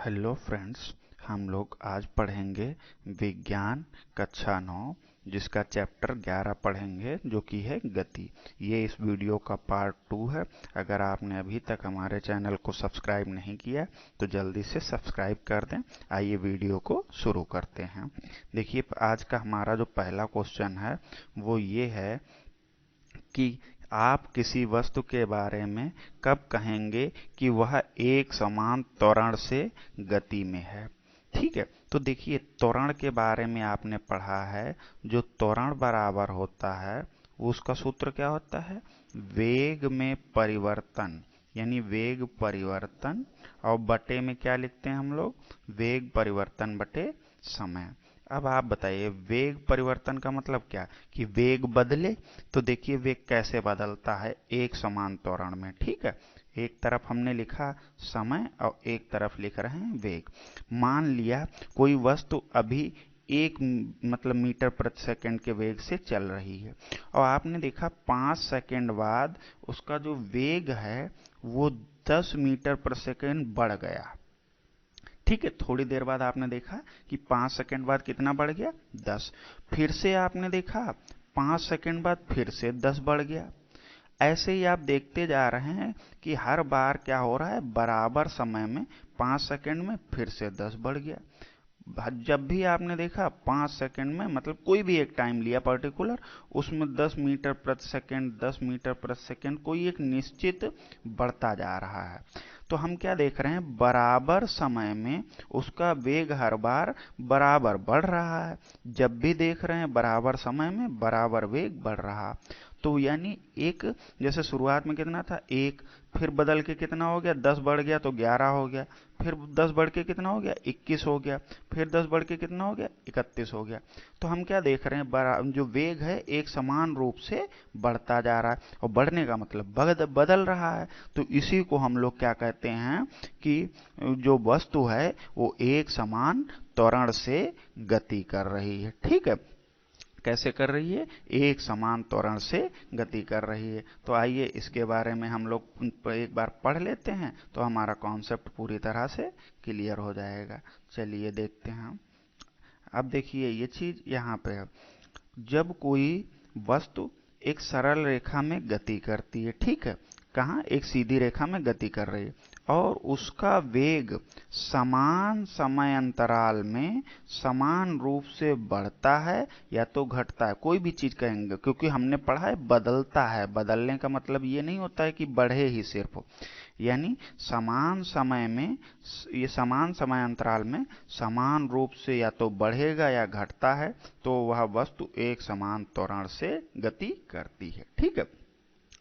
Hello friends, हम लोग आज पढ़ेंगे विज्ञान कक्षा 9 जिसका चैप्टर 11 पढ़ेंगे जो कि है गति। ये इस वीडियो का पार्ट 2 है। अगर आपने अभी तक हमारे चैनल को सब्सक्राइब नहीं किया तो जल्दी से सब्सक्राइब कर दें। आइए वीडियो को शुरू करते हैं। देखिए, आज का हमारा जो पहला क्वेश्चन है वो ये है कि आप किसी वस्तु के बारे में कब कहेंगे कि वह एक समान त्वरण से गति में है। ठीक है, तो देखिए, त्वरण के बारे में आपने पढ़ा है। जो त्वरण बराबर होता है उसका सूत्र क्या होता है? वेग में परिवर्तन, यानी वेग परिवर्तन, और बटे में क्या लिखते हैं हम लोग? वेग परिवर्तन बटे समय। अब आप बताइए, वेग परिवर्तन का मतलब क्या? कि वेग बदले। तो देखिए, वेग कैसे बदलता है एक समान त्वरण में। ठीक है, एक तरफ हमने लिखा समय और एक तरफ लिख रहे हैं वेग। मान लिया कोई वस्तु अभी एक मतलब मीटर प्रति सेकंड के वेग से चल रही है और आपने देखा 5 सेकंड बाद उसका जो वेग है वो 10 मीटर प्रति सेकंड बढ़ गया। ठीक है, थोड़ी देर बाद आपने देखा कि 5 सेकंड बाद कितना बढ़ गया? 10। फिर से आपने देखा 5 सेकंड बाद फिर से 10 बढ़ गया। ऐसे ही आप देखते जा रहे हैं कि हर बार क्या हो रहा है, बराबर समय में 5 सेकंड में फिर से 10 बढ़ गया। जब भी आपने देखा 5 सेकंड में, मतलब कोई भी एक टाइम लिया पर्टिकुलर, उसमें 10 मीटर प्रति सेकंड 10 मीटर प्रति सेकंड कोई एक निश्चित बढ़ता जा रहा है। तो हम क्या देख रहे हैं, बराबर समय में उसका वेग हर बार बराबर बढ़ रहा है। जब भी देख रहे हैं बराबर समय में बराबर वेग बढ़ रहा। तो यानी एक, जैसे शुरुआत में कितना था 1, फिर बदल के कितना हो गया, 10 बढ़ गया तो 11 हो गया, फिर 10 बढ़ के कितना हो गया, 21 हो गया, फिर 10 बढ़ के कितना हो गया, 31 हो गया। तो हम क्या देख रहे हैं, जो वेग है एक समान रूप से बढ़ता जा रहा है, और बढ़ने का मतलब बदल रहा है। तो इसी को हम लोग क्या कहते हैं कि जो वस्तु है वो एक समान त्वरण से गति कर रही है। ठीक है, कैसे कर रही है? एक समान त्वरण से गति कर रही है। तो आइए इसके बारे में हम लोग एक बार पढ़ लेते हैं तो हमारा कॉन्सेप्ट पूरी तरह से क्लियर हो जाएगा। चलिए देखते हैं। अब देखिए, ये चीज यहाँ पे है। जब कोई वस्तु एक सरल रेखा में गति करती है, ठीक है, कहाँ? एक सीधी रेखा में गति कर रही है और उसका वेग समान समय अंतराल में समान रूप से बढ़ता है या तो घटता है, कोई भी चीज कहेंगे, क्योंकि हमने पढ़ा है बदलता है। बदलने का मतलब ये नहीं होता है कि बढ़े ही सिर्फ, यानी समान समय में, ये समान समय अंतराल में समान रूप से या तो बढ़ेगा या घटता है, तो वह वस्तु एक समान त्वरण से गति करती है। ठीक है,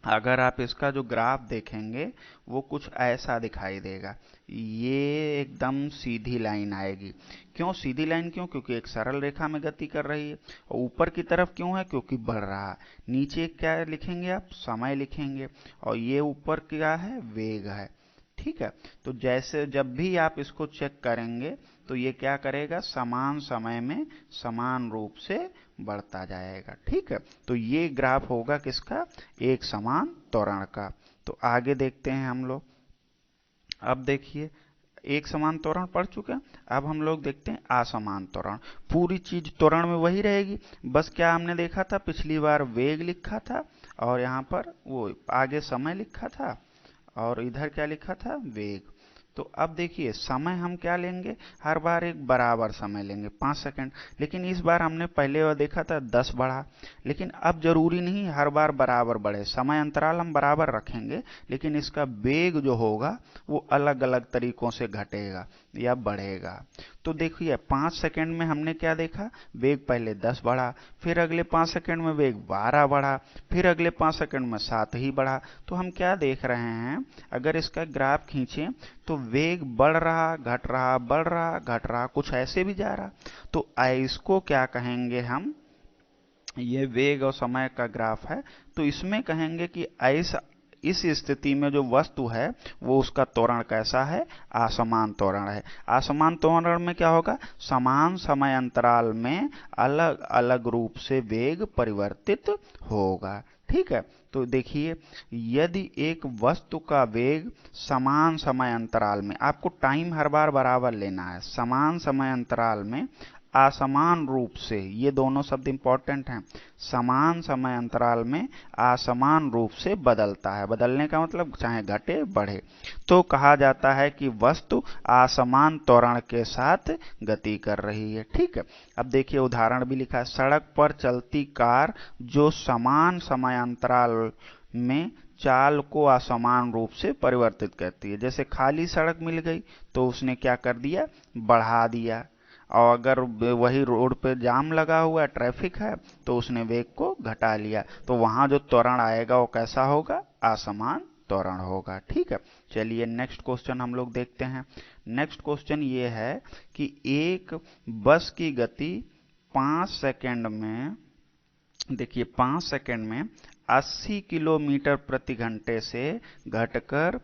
अगर आप इसका जो ग्राफ देखेंगे वो कुछ ऐसा दिखाई देगा। ये एकदम सीधी लाइन आएगी। क्यों सीधी लाइन? क्योंकि एक सरल रेखा में गति कर रही है। और ऊपर की तरफ क्यों है? क्योंकि बढ़ रहा है। नीचे क्या लिखेंगे आप? समय लिखेंगे। और ये ऊपर क्या है? वेग है। ठीक है, तो जैसे जब भी आप इसको चेक करेंगे तो ये क्या करेगा, समान समय में समान रूप से बढ़ता जाएगा। ठीक है, तो ये ग्राफ होगा किसका? एक समान त्वरण का। तो आगे देखते हैं हम लोग। अब देखिए, एक समान त्वरण पढ़ चुके हैं। अब हम लोग देखते हैं असमान त्वरण। पूरी चीज त्वरण में वही रहेगी, बस क्या हमने देखा था, पिछली बार वेग लिखा था और यहाँ पर वो आगे समय लिखा था और इधर क्या लिखा था? वेग। तो अब देखिए, समय हम क्या लेंगे, हर बार एक बराबर समय लेंगे 5 सेकंड। लेकिन इस बार हमने पहले बार देखा था 10 बढ़ा, लेकिन अब जरूरी नहीं हर बार बराबर बढ़े, समय अंतराल हम बराबर रखेंगे, लेकिन इसका वेग जो होगा वो अलग अलग तरीकों से घटेगा या बढ़ेगा। तो देखिए, 5 सेकंड में हमने क्या देखा, वेग पहले 10 बढ़ा, फिर अगले 5 सेकंड में वेग 12 बढ़ा, फिर अगले 5 सेकंड में 7 ही बढ़ा। तो हम क्या देख रहे हैं, अगर इसका ग्राफ खींचें तो वेग बढ़ रहा घट रहा, बढ़ रहा घट रहा, कुछ ऐसे भी जा रहा। तो इसको क्या कहेंगे हम? ये वेग और समय का ग्राफ है, तो इसमें कहेंगे कि ऐसा, इस स्थिति में जो वस्तु है वो उसका त्वरण कैसा है? असमान त्वरण है। असमान त्वरण में क्या होगा, समान समय अंतराल में अलग अलग रूप से वेग परिवर्तित होगा। ठीक है। तो देखिए, यदि एक वस्तु का वेग समान समय अंतराल में, आपको टाइम हर बार बराबर लेना है, समान समय अंतराल में असमान रूप से, ये दोनों शब्द इंपॉर्टेंट हैं, समान समय अंतराल में असमान रूप से बदलता है, बदलने का मतलब चाहे घटे बढ़े, तो कहा जाता है कि वस्तु असमान त्वरण के साथ गति कर रही है। ठीक है। अब देखिए उदाहरण भी लिखा है, सड़क पर चलती कार जो समान समय अंतराल में चाल को असमान रूप से परिवर्तित करती है। जैसे खाली सड़क मिल गई तो उसने क्या कर दिया, बढ़ा दिया, और अगर वही रोड पे जाम लगा हुआ है, ट्रैफिक है, तो उसने वेग को घटा लिया, तो वहां जो त्वरण आएगा वो कैसा होगा, असमान त्वरण होगा। ठीक है। चलिए नेक्स्ट क्वेश्चन हम लोग देखते हैं। नेक्स्ट क्वेश्चन ये है कि एक बस की गति 5 सेकंड में, देखिए 5 सेकंड में 80 किलोमीटर प्रति घंटे से घटकर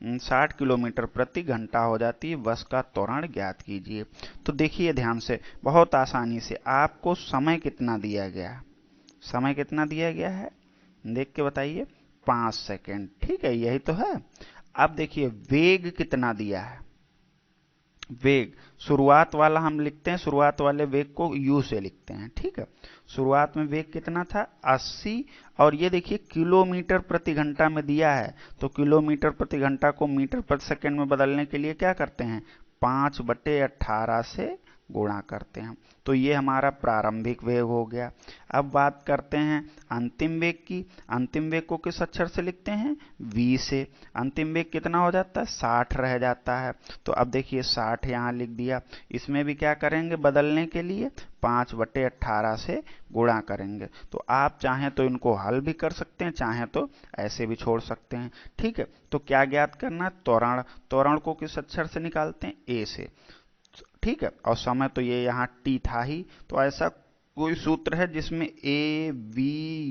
60 किलोमीटर प्रति घंटा हो जाती है। बस का त्वरण ज्ञात कीजिए। तो देखिए ध्यान से, बहुत आसानी से आपको समय कितना दिया गया है, समय कितना दिया गया है देख के बताइए, 5 सेकंड। ठीक है, यही तो है। अब देखिए वेग कितना दिया है, वेग शुरुआत वाला हम लिखते हैं, शुरुआत वाले वेग को u से लिखते हैं। ठीक है। शुरुआत में वेग कितना था, 80, और ये देखिए किलोमीटर प्रति घंटा में दिया है, तो किलोमीटर प्रति घंटा को मीटर प्रति सेकंड में बदलने के लिए क्या करते हैं, 5/18 से गुणा करते हैं। तो ये हमारा प्रारंभिक वेग हो गया। अब बात करते हैं अंतिम वेग की। अंतिम वेग को किस अक्षर से लिखते हैं, v से। अंतिम वेग कितना हो जाता है, 60 रह जाता है। तो अब देखिए 60 यहाँ लिख दिया। इसमें भी क्या करेंगे बदलने के लिए, 5/18 से गुणा करेंगे। तो आप चाहें तो इनको हल भी कर सकते हैं, चाहें तो ऐसे भी छोड़ सकते हैं। ठीक है। तो क्या ज्ञात करना है, त्वरण। त्वरण को किस अक्षर से निकालते हैं, a से। ठीक है। और समय तो ये यहाँ t था ही, तो ऐसा कोई सूत्र है जिसमें a, v,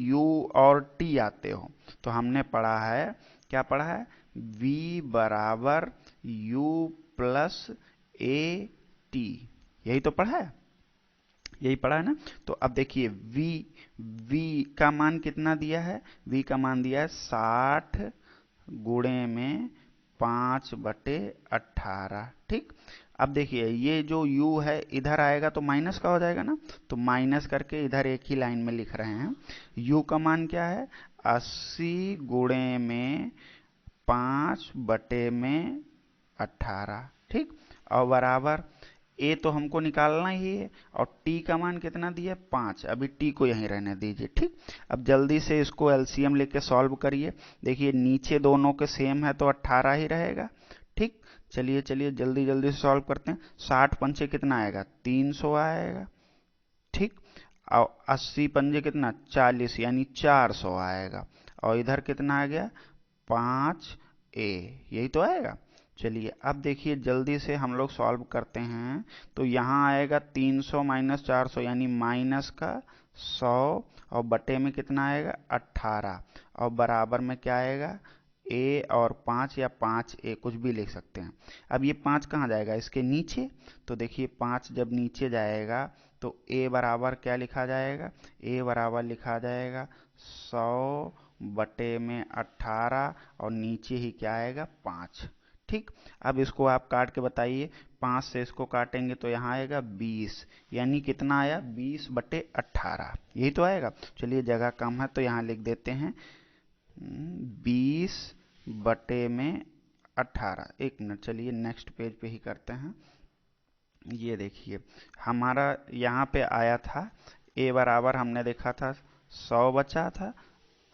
u और t आते हो, तो हमने पढ़ा है, क्या पढ़ा है, v बराबर u प्लस a t, यही तो पढ़ा है, यही पढ़ा है ना। तो अब देखिए v का मान कितना दिया है, v का मान दिया है 60 गुणे में 5/18। ठीक। अब देखिए ये जो u है इधर आएगा तो माइनस का हो जाएगा ना, तो माइनस करके इधर एक ही लाइन में लिख रहे हैं। u का मान क्या है, 80 गुणे में 5/18। ठीक। और बराबर a तो हमको निकालना ही है, और t का मान कितना दिया, 5। अभी t को यहीं रहने दीजिए। ठीक। अब जल्दी से इसको एलसीएम लेके सॉल्व करिए। देखिए नीचे दोनों के सेम है तो 18 ही रहेगा। ठीक। चलिए चलिए जल्दी जल्दी से सॉल्व करते हैं। 60 पंचे कितना आएगा, 300 आएगा। ठीक। और 80 पंजे कितना, 40, यानी 400 आएगा। और इधर कितना आ गया, 5a, यही तो आएगा। चलिए अब देखिए जल्दी से हम लोग सॉल्व करते हैं। तो यहाँ आएगा 300 माइनस 400 यानी माइनस का 100, और बटे में कितना आएगा, 18, और बराबर में क्या आएगा, a और 5 या 5a, कुछ भी लिख सकते हैं। अब ये 5 कहाँ जाएगा, इसके नीचे। तो देखिए 5 जब नीचे जाएगा तो a बराबर क्या लिखा जाएगा, a बराबर लिखा जाएगा 100/18, और नीचे ही क्या आएगा, 5। ठीक। अब इसको आप काट के बताइए, 5 से इसको काटेंगे तो यहाँ आएगा 20, यानी कितना आया, 20/18, यही तो आएगा। चलिए जगह कम है तो यहाँ लिख देते हैं 20/18। एक मिनट, चलिए नेक्स्ट पेज पे ही करते हैं। ये देखिए हमारा यहाँ पे आया था a बराबर, हमने देखा था 100 बचा था,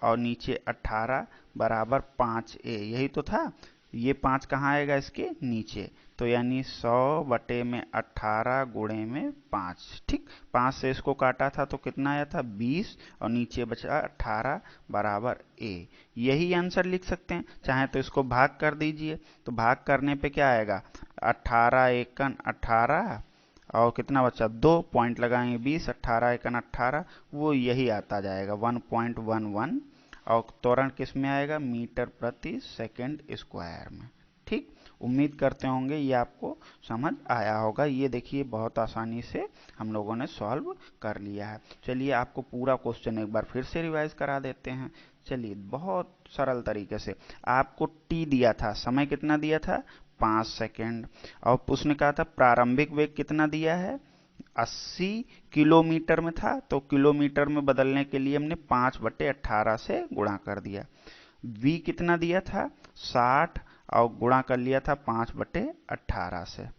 और नीचे 18 बराबर 5a, यही तो था। ये 5 कहाँ आएगा, इसके नीचे, तो यानी 100/18 गुणे में 5। ठीक। 5 से इसको काटा था तो कितना आया था, 20, और नीचे बचा 18 बराबर a। यही आंसर लिख सकते हैं, चाहे तो इसको भाग कर दीजिए, तो भाग करने पे क्या आएगा, 18 एकन 18, और कितना बचा, 2 पॉइंट लगाएंगे, 20, 18 एकन 18, वो यही आता जाएगा 1.11, और त्वरण किस में आएगा, मीटर प्रति सेकंड स्क्वायर में। ठीक। उम्मीद करते होंगे ये आपको समझ आया होगा। ये देखिए बहुत आसानी से हम लोगों ने सॉल्व कर लिया है। चलिए आपको पूरा क्वेश्चन एक बार फिर से रिवाइज करा देते हैं। चलिए बहुत सरल तरीके से, आपको टी दिया था, समय कितना दिया था 5 सेकेंड, और उसने कहा था प्रारंभिक वेग कितना दिया है 80 किलोमीटर में था, तो किलोमीटर में बदलने के लिए हमने 5/18 से गुणा कर दिया। v कितना दिया था 60 और गुणा कर लिया था 5/18 से।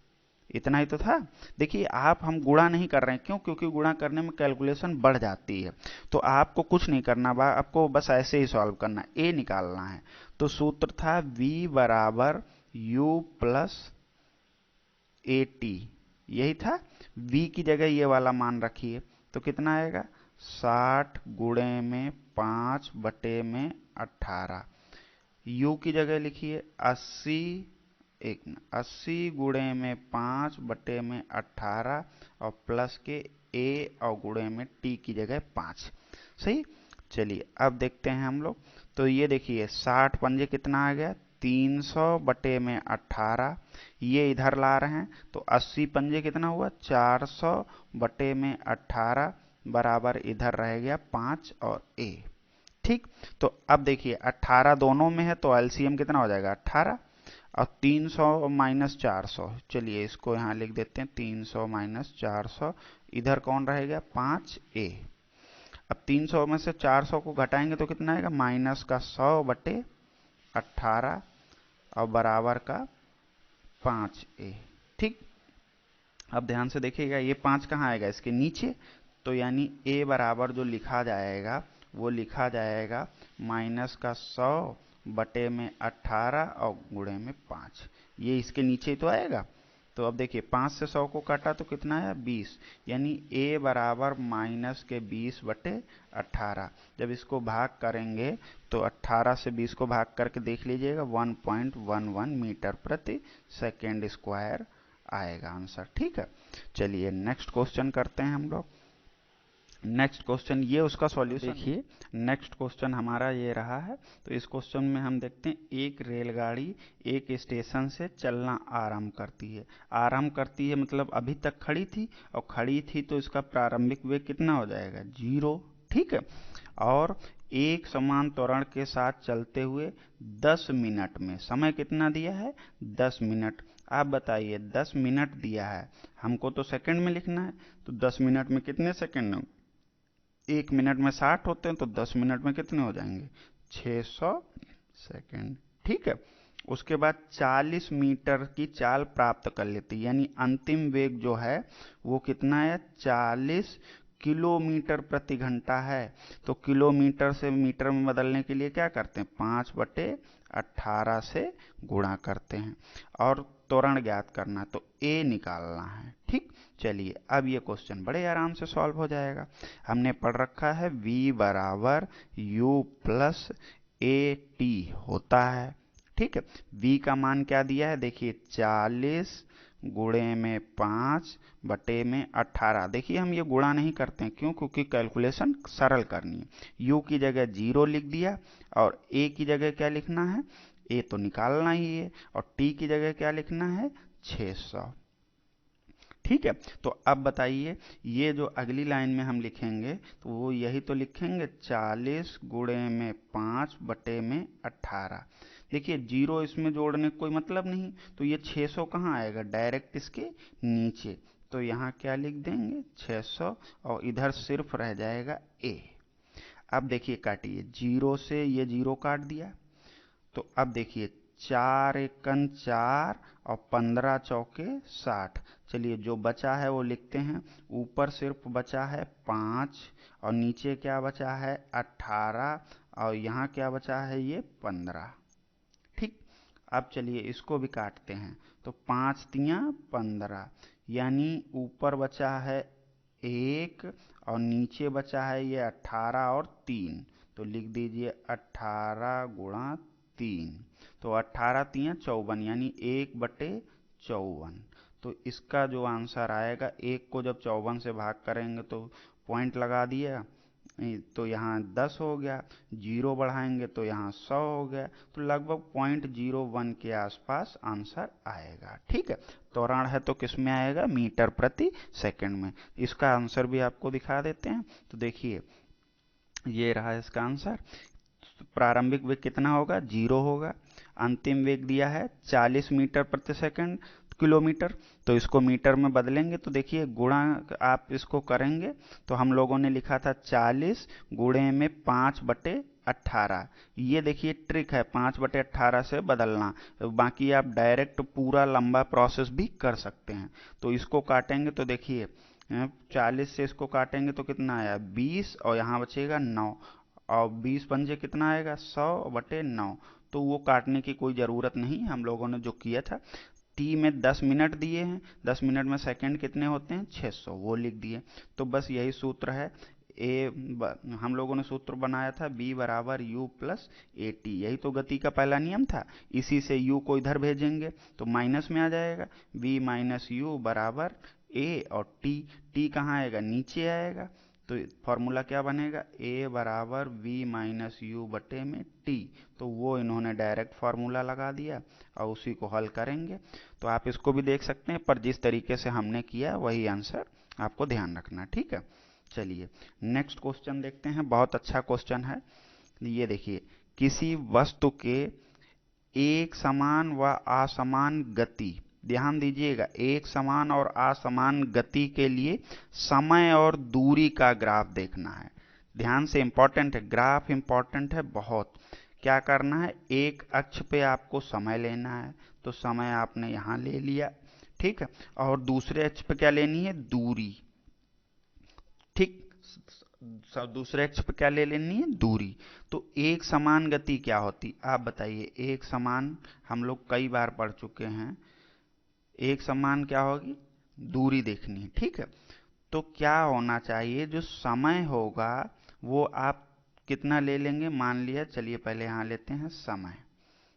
इतना ही तो था। देखिए आप हम गुणा नहीं कर रहे हैं, क्यों? क्योंकि गुणा करने में कैलकुलेशन बढ़ जाती है। तो आपको कुछ नहीं करना, आपको बस ऐसे ही सॉल्व करना, a निकालना है। तो सूत्र था v बराबर u प्लस ए टी, यही था। v की जगह ये वाला मान रखिए, तो कितना आएगा 60 गुणे में 5/18। u की जगह लिखिए 80, 80 गुणे में 5/18 और प्लस के a और गुणे में t की जगह 5। सही। चलिए अब देखते हैं हम लोग। तो ये देखिए 60 पंजे कितना आ गया 300/18, ये इधर ला रहे हैं तो 80 पंजे कितना हुआ 400/18 बराबर इधर रह गया 5 और a। ठीक। तो अब देखिए 18 दोनों में है तो एलसीएम कितना हो जाएगा 18 और 300 माइनस 400। चलिए इसको यहाँ लिख देते हैं 300 माइनस 400, इधर कौन रहेगा 5a। अब 300 में से 400 को घटाएंगे तो कितना आएगा माइनस का 100/18 और बराबर का 5a। ठीक। अब ध्यान से देखिएगा ये 5 कहाँ आएगा इसके नीचे, तो यानी a बराबर जो लिखा जाएगा वो लिखा जाएगा माइनस का 100/18 और गुणे में 5। ये इसके नीचे ही तो आएगा। तो अब देखिए 5 से 100 को काटा तो कितना आया 20, यानी a बराबर माइनस के 20/18। जब इसको भाग करेंगे तो 18 से 20 को भाग करके देख लीजिएगा 1.11 मीटर प्रति सेकेंड स्क्वायर आएगा आंसर। ठीक है। चलिए नेक्स्ट क्वेश्चन करते हैं हम लोग। नेक्स्ट क्वेश्चन ये उसका सॉल्यूशन देखिए। नेक्स्ट क्वेश्चन हमारा ये रहा है। तो इस क्वेश्चन में हम देखते हैं एक रेलगाड़ी एक स्टेशन से चलना आरंभ करती है। आरंभ करती है मतलब अभी तक खड़ी थी, और खड़ी थी तो इसका प्रारंभिक वेग कितना हो जाएगा 0। ठीक है। और एक समान त्वरण के साथ चलते हुए 10 मिनट में, समय कितना दिया है 10 मिनट। आप बताइए 10 मिनट दिया है, हमको तो सेकंड में लिखना है, तो 10 मिनट में कितने सेकंड, 1 मिनट में 60 होते हैं, तो 10 मिनट में कितने हो जाएंगे 600 सेकंड। ठीक है। उसके बाद 40 मीटर की चाल प्राप्त कर लेती है, यानी अंतिम वेग जो है वो कितना है 40 किलोमीटर प्रति घंटा है। तो किलोमीटर से मीटर में बदलने के लिए क्या करते हैं 5/18 से गुणा करते हैं, और त्वरण ज्ञात करना है तो a निकालना है। ठीक। चलिए अब ये क्वेश्चन बड़े आराम से सॉल्व हो जाएगा। हमने पढ़ रखा है v बराबर u प्लस ए टी होता है। ठीक है। v का मान क्या दिया है देखिए 40 गुणे में 5/18। देखिए हम ये गुणा नहीं करते हैं, क्यों? क्योंकि कैलकुलेशन सरल करनी है। u की जगह 0 लिख दिया, और a की जगह क्या लिखना है, a तो निकालना ही है, और t की जगह क्या लिखना है 600। ठीक है। तो अब बताइए ये जो अगली लाइन में हम लिखेंगे तो वो यही तो लिखेंगे 40 गुणे में 5/18। देखिए 0 इसमें जोड़ने का कोई मतलब नहीं, तो ये 600 कहाँ आएगा डायरेक्ट इसके नीचे, तो यहाँ क्या लिख देंगे 600, और इधर सिर्फ रह जाएगा a। अब देखिए काटिए, 0 से ये 0 काट दिया, तो अब देखिए 4 एकन 4 और 15 चौके 60। चलिए जो बचा है वो लिखते हैं। ऊपर सिर्फ बचा है 5 और नीचे क्या बचा है 18, और यहाँ क्या बचा है ये 15। ठीक। अब चलिए इसको भी काटते हैं, तो 5 तियां 15, यानी ऊपर बचा है 1 और नीचे बचा है ये 18 और 3, तो लिख दीजिए 18 गुणा 3, तो 18 तियां 54, यानी 1/54। तो इसका जो आंसर आएगा, 1 को जब 54 से भाग करेंगे तो पॉइंट लगा दिया, तो यहाँ 10 हो गया, 0 बढ़ाएंगे तो यहाँ 100 हो गया, तो लगभग 0.01 के आसपास आंसर आएगा। ठीक है, त्वरण है तो किस में आएगा, मीटर प्रति सेकंड में। इसका आंसर भी आपको दिखा देते हैं। तो देखिए ये रहा इसका आंसर। प्रारंभिक वेग कितना होगा, 0 होगा। अंतिम वेग दिया है 40 मीटर प्रति सेकंड किलोमीटर, तो इसको मीटर में बदलेंगे तो देखिए गुणा आप इसको करेंगे तो हम लोगों ने लिखा था 40 गुणे में 5/18। ये देखिए ट्रिक है 5/18 से बदलना, बाकी आप डायरेक्ट पूरा लंबा प्रोसेस भी कर सकते हैं। तो इसको काटेंगे तो देखिए 40 से इसको काटेंगे तो कितना आया 20, और यहाँ बचेगा 9, और 20 पंजे कितना आएगा 100/9। तो वो काटने की कोई ज़रूरत नहीं, हम लोगों ने जो किया था। टी में 10 मिनट दिए हैं, 10 मिनट में सेकंड कितने होते हैं 600, वो लिख दिए। तो बस यही सूत्र है। हम लोगों ने सूत्र बनाया था b बराबर u प्लस ए टी, यही तो गति का पहला नियम था। इसी से u को इधर भेजेंगे तो माइनस में आ जाएगा, b माइनस यू बराबर a, और t कहाँ आएगा, नीचे आएगा। तो फॉर्मूला क्या बनेगा, a बराबर v माइनस यू बटे में t। तो वो इन्होंने डायरेक्ट फार्मूला लगा दिया और उसी को हल करेंगे। तो आप इसको भी देख सकते हैं, पर जिस तरीके से हमने किया वही आंसर आपको ध्यान रखना। ठीक है, चलिए नेक्स्ट क्वेश्चन देखते हैं। बहुत अच्छा क्वेश्चन है। ये देखिए, किसी वस्तु के एक समान व असमान गति, ध्यान दीजिएगा, एक समान और असमान गति के लिए समय और दूरी का ग्राफ देखना है। ध्यान से, इंपॉर्टेंट है, ग्राफ इंपॉर्टेंट है बहुत। क्या करना है, एक अक्ष पे आपको समय लेना है, तो समय आपने यहाँ ले लिया, ठीक है, और दूसरे अक्ष पे क्या लेनी है, दूरी। ठीक, दूसरे अक्ष पे क्या ले लेनी है, दूरी। तो एक समान गति क्या होती, आप बताइए। एक समान हम लोग कई बार पढ़ चुके हैं। एक समान क्या होगी, दूरी देखनी है। ठीक है, तो क्या होना चाहिए, जो समय होगा वो आप कितना ले लेंगे, मान लिया, चलिए पहले यहाँ लेते हैं समय,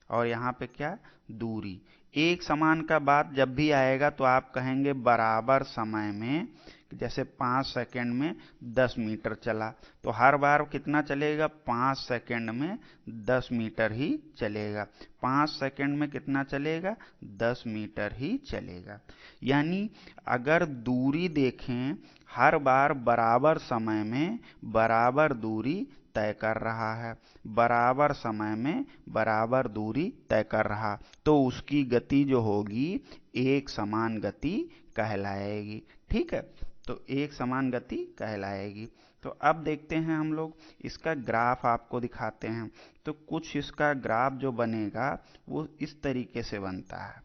और यहाँ पे क्या, दूरी। एक समान का बात जब भी आएगा तो आप कहेंगे बराबर समय में, जैसे 5 सेकंड में 10 मीटर चला, तो हर बार कितना चलेगा, 5 सेकंड में 10 मीटर ही चलेगा। 5 सेकंड में कितना चलेगा, 10 मीटर ही चलेगा। यानी अगर दूरी देखें, हर बार बराबर समय में बराबर दूरी तय कर रहा है, बराबर समय में बराबर दूरी तय कर रहा, तो उसकी गति जो होगी एक समान गति कहलाएगी। ठीक है, तो एक समान गति कहलाएगी। तो अब देखते हैं हम लोग, इसका ग्राफ आपको दिखाते हैं। तो कुछ इसका ग्राफ जो बनेगा वो इस तरीके से बनता है,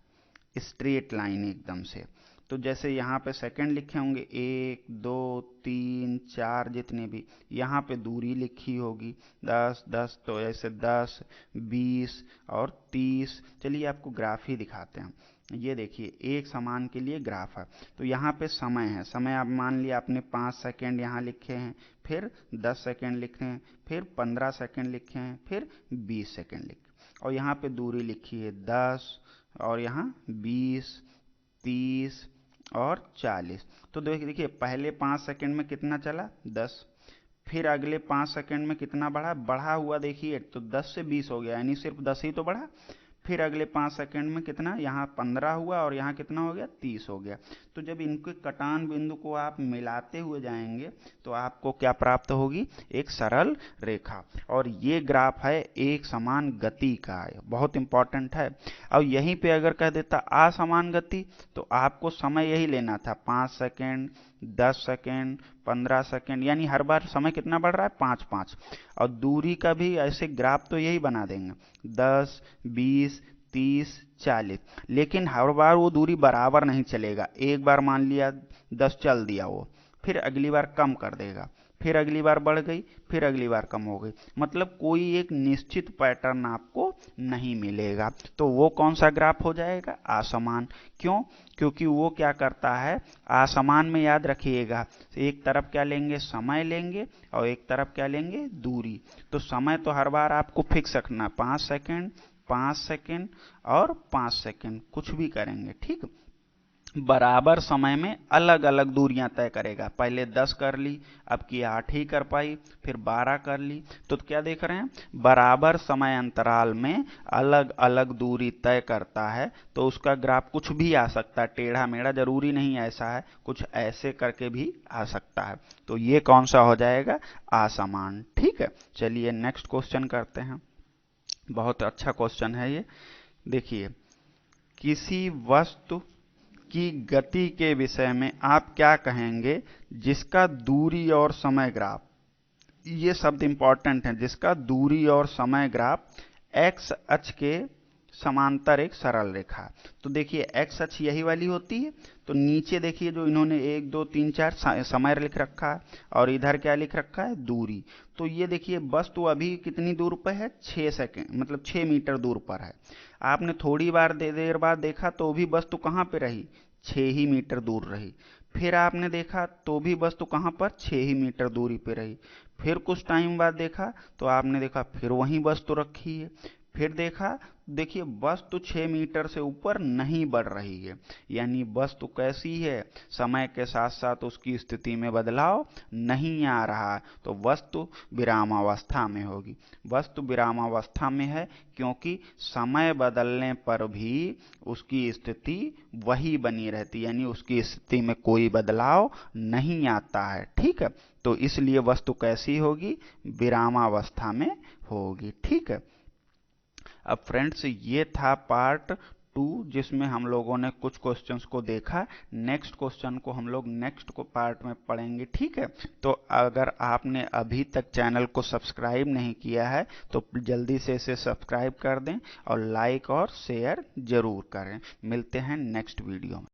स्ट्रेट लाइन एकदम से। तो जैसे यहाँ पे सेकंड लिखे होंगे 1 2 3 4, जितने भी यहाँ पे दूरी लिखी होगी 10 10, तो ऐसे 10 20 और 30। चलिए आपको ग्राफ ही दिखाते हैं। ये देखिए एक समान के लिए ग्राफ है। तो यहाँ पे समय है, समय आप मान लिया आपने 5 सेकंड यहाँ लिखे हैं, फिर 10 सेकंड लिखे हैं, फिर 15 सेकंड लिखे हैं, फिर 20 सेकंड लिखे, और यहाँ पे दूरी लिखी है 10, और यहाँ 20 30 और 40। तो देखिए पहले 5 सेकंड में कितना चला, 10, फिर अगले 5 सेकंड में कितना बढ़ा, बढ़ा हुआ देखिए, तो 10 से 20 हो गया, यानी सिर्फ 10 ही तो बढ़ा। फिर अगले 5 सेकंड में कितना, यहाँ 15 हुआ, और यहाँ कितना हो गया, 30 हो गया। तो जब इनके कटान बिंदु को आप मिलाते हुए जाएंगे तो आपको क्या प्राप्त होगी, एक सरल रेखा। और ये ग्राफ है एक समान गति का, बहुत इंपॉर्टेंट है। और यहीं पे अगर कह देता असमान गति, तो आपको समय यही लेना था, 5 सेकंड 10 सेकंड 15 सेकंड, यानी हर बार समय कितना बढ़ रहा है, 5 5। और दूरी का भी ऐसे ग्राफ तो यही बना देंगे, 10 20 30 40। लेकिन हर बार वो दूरी बराबर नहीं चलेगा। एक बार मान लिया 10 चल दिया वो, फिर अगली बार कम कर देगा, फिर अगली बार बढ़ गई, फिर अगली बार कम हो गई, मतलब कोई एक निश्चित पैटर्न आपको नहीं मिलेगा। तो वो कौन सा ग्राफ हो जाएगा, असमान। क्यों, क्योंकि वो क्या करता है, असमान में याद रखिएगा, एक तरफ क्या लेंगे, समय लेंगे, और एक तरफ क्या लेंगे, दूरी। तो समय तो हर बार आपको फिक्स रखना, 5 सेकंड 5 सेकंड और 5 सेकंड, कुछ भी करेंगे। ठीक, बराबर समय में अलग अलग दूरियां तय करेगा। पहले 10 कर ली, अब की 8 ही कर पाई, फिर 12 कर ली। तो क्या देख रहे हैं, बराबर समय अंतराल में अलग अलग दूरी तय करता है। तो उसका ग्राफ कुछ भी आ सकता है, टेढ़ा मेढ़ा, जरूरी नहीं ऐसा है, कुछ ऐसे करके भी आ सकता है। तो ये कौन सा हो जाएगा, असमान। ठीक है, चलिए नेक्स्ट क्वेश्चन करते हैं। बहुत अच्छा क्वेश्चन है ये। देखिए, किसी वस्तु की गति के विषय में आप क्या कहेंगे जिसका दूरी और समय ग्राफ, ये शब्द इंपॉर्टेंट है, जिसका दूरी और समय ग्राफ एक्स अक्ष के समांतर एक सरल रेखा। तो देखिए एक्स अक्ष यही वाली होती है। तो नीचे देखिए जो इन्होंने 1 2 3 4 समय लिख रखा है, और इधर क्या लिख रखा है, दूरी। तो ये देखिए वस्तु अभी कितनी दूर पर है, 6 सेकेंड, मतलब 6 मीटर दूर पर है। आपने थोड़ी बार देर बाद देखा तो भी वस्तु कहाँ पे रही, 6 ही मीटर दूर रही। फिर आपने देखा तो भी वस्तु कहाँ पर, 6 ही मीटर दूरी पे रही। फिर कुछ टाइम बाद देखा तो आपने देखा फिर वहीं वस्तु रखी है। फिर देखा, देखिए वस्तु 6 मीटर से ऊपर नहीं बढ़ रही है, यानी वस्तु कैसी है, समय के साथ साथ उसकी स्थिति में बदलाव नहीं आ रहा। तो वस्तु विरामावस्था में होगी। वस्तु विरामावस्था में है क्योंकि समय बदलने पर भी उसकी स्थिति वही बनी रहती, यानी उसकी स्थिति में कोई बदलाव नहीं आता है। ठीक है, तो इसलिए वस्तु कैसी होगी, विरामावस्था में होगी। ठीक है। अब फ्रेंड्स ये था पार्ट 2, जिसमें हम लोगों ने कुछ क्वेश्चंस को देखा। नेक्स्ट क्वेश्चन को हम लोग नेक्स्ट को पार्ट में पढ़ेंगे। ठीक है, तो अगर आपने अभी तक चैनल को सब्सक्राइब नहीं किया है तो जल्दी से इसे सब्सक्राइब कर दें और लाइक और शेयर जरूर करें। मिलते हैं नेक्स्ट वीडियो में।